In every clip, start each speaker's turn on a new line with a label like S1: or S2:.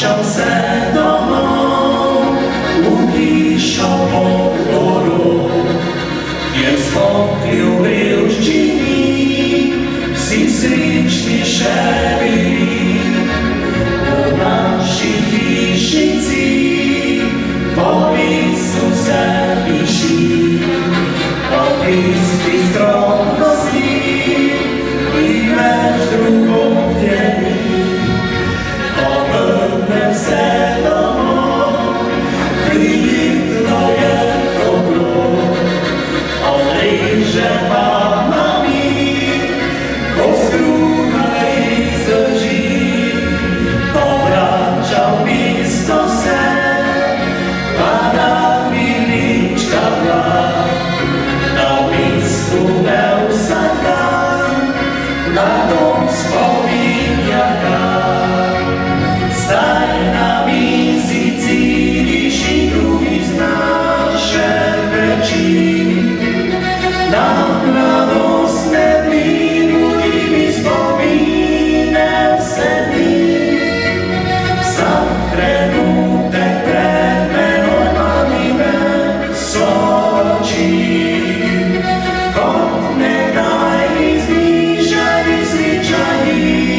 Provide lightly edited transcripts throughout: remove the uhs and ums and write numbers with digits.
S1: vraćam se domov u tišo podvoru, jer smo ljubivčini, vsi sričniše bili. U naši hišici voli su se piši, od isti skromnosti i već drugog djeli. Obrnem se domov, prijitno je toplo, odliže mama mi, ko skruha izađi. Povraćam isto se, pada mi lička vlak, na mistu me usadam, na dom spominjaka. Staj na mizici, viši kruh iz naše peći, na mladostne minuli mi spomine se dni. Sad trenutek pred menom mamine soči, kod nekaj izmišljeni sličaji.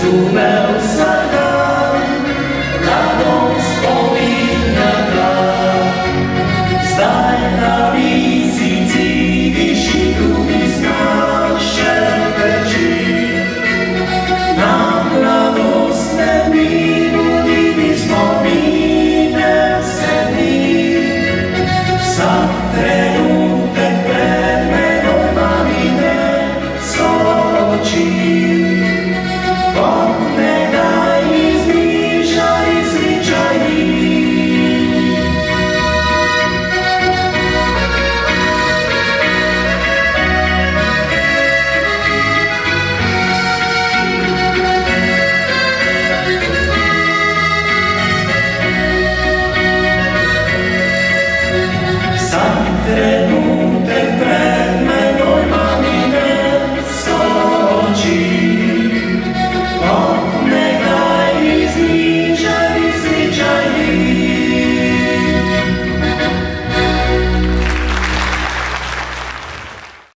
S1: Tu me usadam, na dom spominjaka. Staj na mizici, viši kruh iz naše peći, na mladostne minuli mi spomine se dni. Sad trenutek pred menom mamine soči,